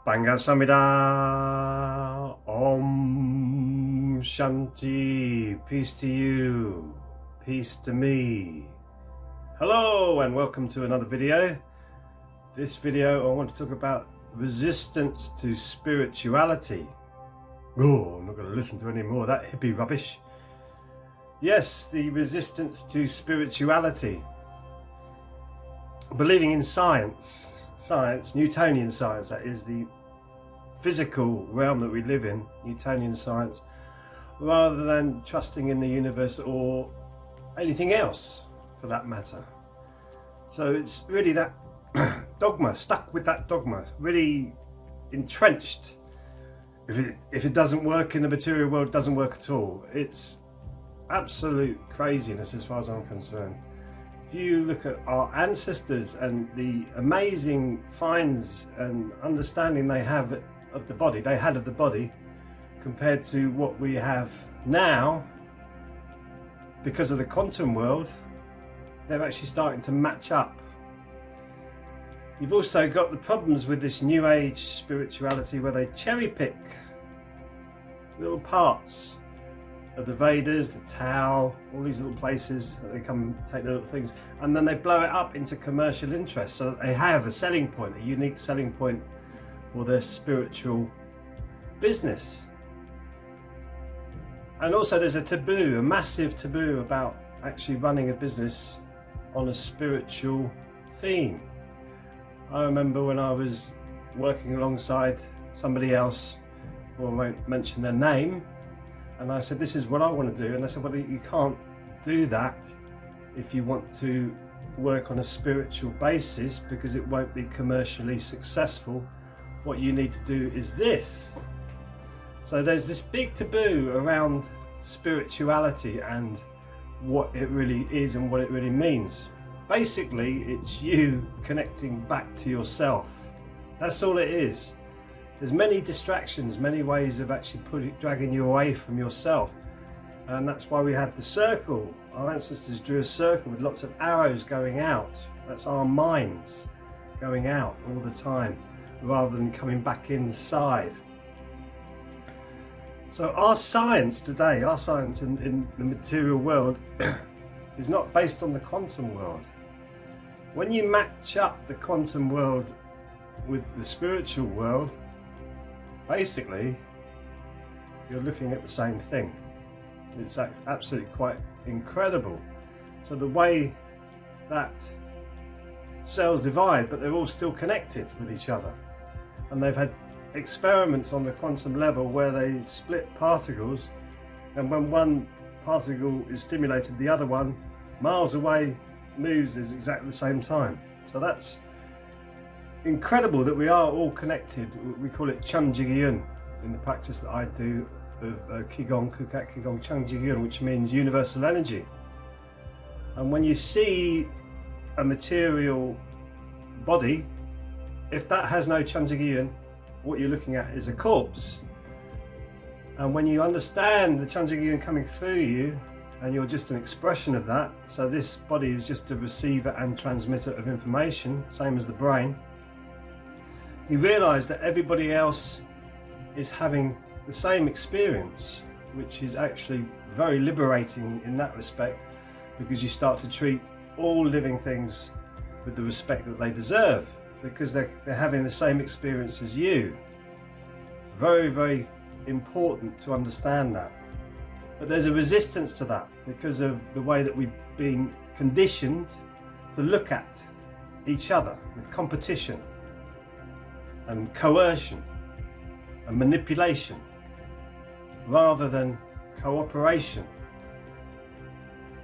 Bangasamida Om Shanti. Peace to you, peace to me. Hello and welcome to another video. This video I want to talk about resistance to spirituality. Oh, I'm not going to listen to any more of that hippie rubbish. Yes, the resistance to spirituality. Believing in science, Newtonian science, that is the physical realm that we live in, Newtonian science, rather than trusting in the universe or anything else for that matter. So it's really that dogma, stuck with that dogma, really entrenched. If it doesn't work in the material world, it doesn't work at all. It's absolute craziness as far as I'm concerned. If you look at our ancestors and the amazing finds and understanding they have of the body, compared to what we have now, because of the quantum world, they're actually starting to match up. You've also got the problems with this new age spirituality where they cherry pick little parts of the Vedas, the Tao, all these little places that they come take the little things, and then they blow it up into commercial interest so that they have a selling point, a unique selling point for their spiritual business. And also there's a taboo, a massive taboo about actually running a business on a spiritual theme. I remember when I was working alongside somebody else, well, I won't mention their name, and I said, this is what I want to do. And I said, well, you can't do that if you want to work on a spiritual basis, because it won't be commercially successful. What you need to do is this. So there's this big taboo around spirituality and what it really is and what it really means. Basically, it's you connecting back to yourself. That's all it is. There's many distractions, many ways of actually dragging you away from yourself. And that's why we had the circle. Our ancestors drew a circle with lots of arrows going out. That's our minds going out all the time, rather than coming back inside. So our science today, our science in the material world is not based on the quantum world. When you match up the quantum world with the spiritual world, basically you're looking at the same thing. It's absolutely quite incredible. So the way that cells divide, but they're all still connected with each other, and they've had experiments on the quantum level where they split particles, and when one particle is stimulated, the other one miles away moves at exactly the same time. So that's incredible that we are all connected. We call it Chunjigyun in the practice that I do of Qigong, Kukat Qigong Chunjigyun, which means universal energy. And when you see a material body, if that has no Chunjigyun, what you're looking at is a corpse. And when you understand the Chunjigyun coming through you, and you're just an expression of that, so this body is just a receiver and transmitter of information, same as the brain, you realize that everybody else is having the same experience, which is actually very liberating in that respect, because you start to treat all living things with the respect that they deserve, because they're having the same experience as you. Very, very important to understand that. But there's a resistance to that because of the way that we've been conditioned to look at each other with competition and coercion and manipulation, rather than cooperation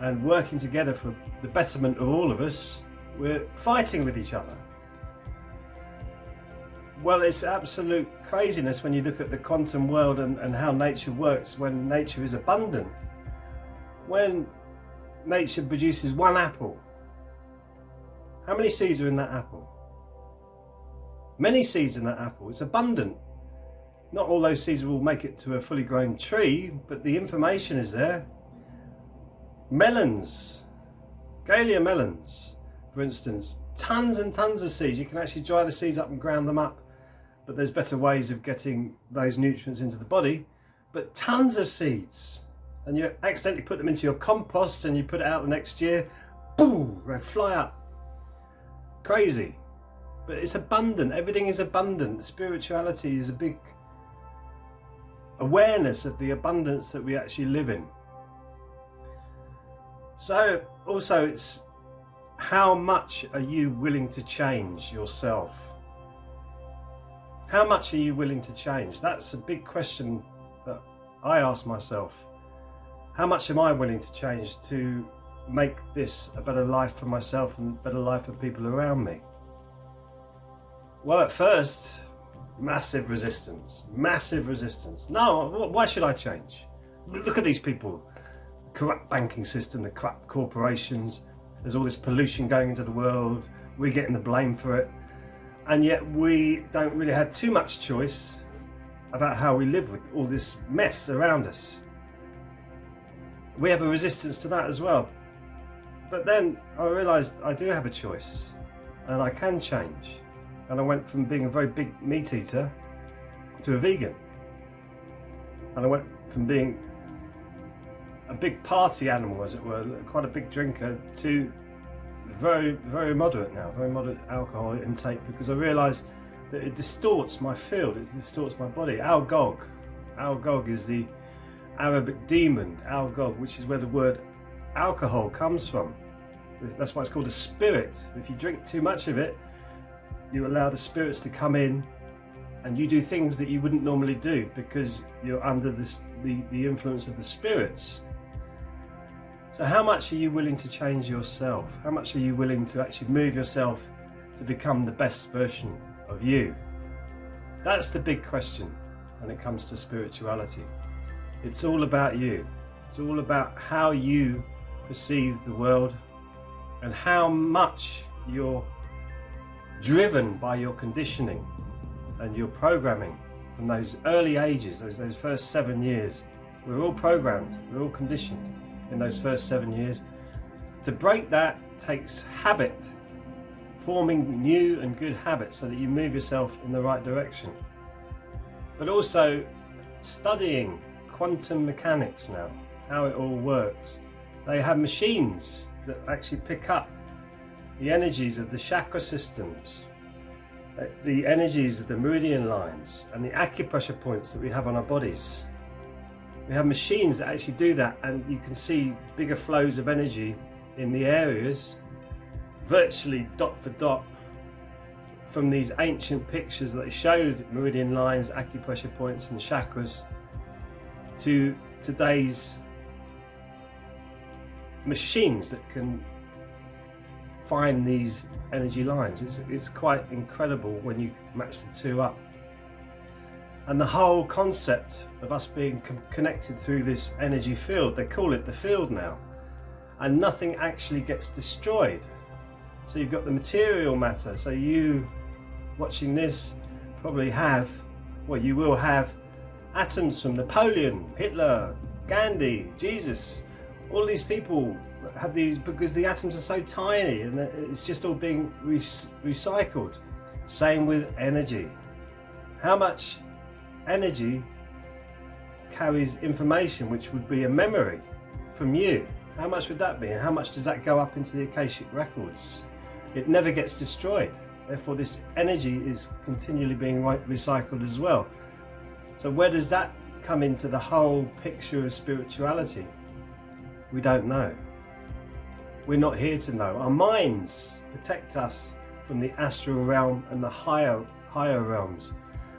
and working together for the betterment of all of us. We're fighting with each other. Well, it's absolute craziness when you look at the quantum world and how nature works, when nature is abundant. When nature produces one apple, how many seeds are in that apple? Many seeds in that apple. It's abundant. Not all those seeds will make it to a fully grown tree, but the information is there. Melons, Galia melons, for instance, tons and tons of seeds. You can actually dry the seeds up and ground them up but there's better ways of getting those nutrients into the body. But tons of seeds, and you accidentally put them into your compost and you put it out the next year, boom, they fly up. Crazy. But it's abundant. Everything is abundant. Spirituality is a big awareness of the abundance that we actually live in. So also, it's how much are you willing to change yourself? How much are you willing to change? That's a big question that I ask myself. How much am I willing to change to make this a better life for myself and a better life for people around me? Well, at first, massive resistance. No, why should I change? Look at these people. The corrupt banking system, the corrupt corporations. There's all this pollution going into the world. We're getting the blame for it. And yet we don't really have too much choice about how we live with all this mess around us. We have a resistance to that as well. But then I realised I do have a choice and I can change. And I went from being a very big meat eater to a vegan. And I went from being a big party animal, as it were, quite a big drinker, to very, very moderate now, very moderate alcohol intake, because I realised that it distorts my field, it distorts my body. Al-Gog is the Arabic demon, Al-Gog, which is where the word alcohol comes from. That's why it's called a spirit. If you drink too much of it, you allow the spirits to come in and you do things that you wouldn't normally do because you're under the influence of the spirits. So how much are you willing to change yourself? How much are you willing to actually move yourself to become the best version of you? That's the big question when it comes to spirituality. It's all about you. It's all about how you perceive the world and how much you're driven by your conditioning and your programming from those early ages, those first 7 years. We're all programmed, we're all conditioned in those first 7 years. To break that takes habit, forming new and good habits so that you move yourself in the right direction. But also studying quantum mechanics now, how it all works. They have machines that actually pick up the energies of the chakra systems, the energies of the meridian lines and the acupressure points that we have on our bodies. We have machines that actually do that, and you can see bigger flows of energy in the areas, virtually dot for dot, from these ancient pictures that showed meridian lines, acupressure points and chakras, to today's machines that can find these energy lines. It's quite incredible when you match the two up. And the whole concept of us being connected through this energy field, they call it the field now, and nothing actually gets destroyed. So you've got the material matter, so you watching this probably have, well, you will have atoms from Napoleon, Hitler, Gandhi, Jesus. All these people have these because the atoms are so tiny and it's just all being recycled. Same with energy. How much energy carries information which would be a memory from you? How much would that be? And how much does that go up into the Akashic records? It never gets destroyed. Therefore this energy is continually being recycled as well. So where does that come into the whole picture of spirituality? We don't know. We're not here to know. Our minds protect us from the astral realm and the higher realms.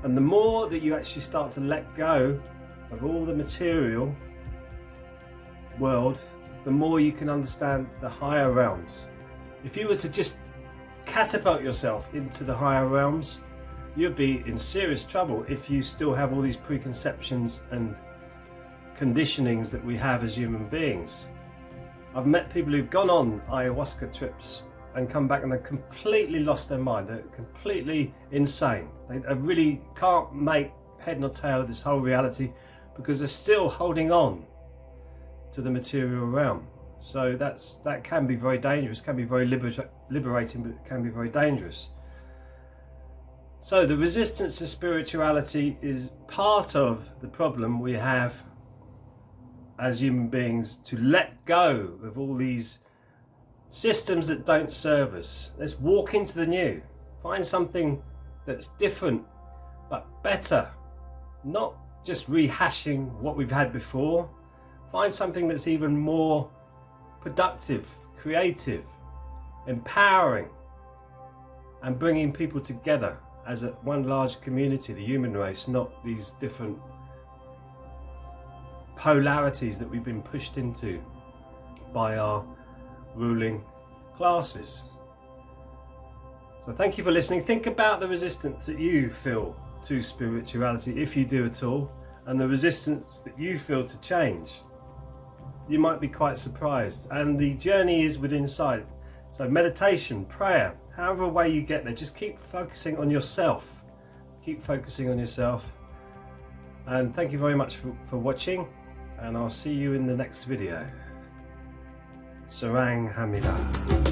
And the more that you actually start to let go of all the material world, the more you can understand the higher realms. If you were to just catapult yourself into the higher realms, you'd be in serious trouble if you still have all these preconceptions and conditionings that we have as human beings. I've met people who've gone on ayahuasca trips and come back and they've completely lost their mind. They're completely insane. They really can't make head nor tail of this whole reality because they're still holding on to the material realm. So that can be very dangerous, can be very liberating, but it can be very dangerous. So the resistance to spirituality is part of the problem we have as human beings, to let go of all these systems that don't serve us. Let's walk into the new. Find something that's different but better, not just rehashing what we've had before. Find something that's even more productive, creative, empowering, and bringing people together as one large community, the human race, not these different polarities that we've been pushed into by our ruling classes. So thank you for listening. Think about the resistance that you feel to spirituality, if you do at all, and the resistance that you feel to change. You might be quite surprised, and the journey is within sight. So meditation, prayer, however way you get there, just keep focusing on yourself. Keep focusing on yourself. And thank you very much for watching, and I'll see you in the next video. Sarang Hamida.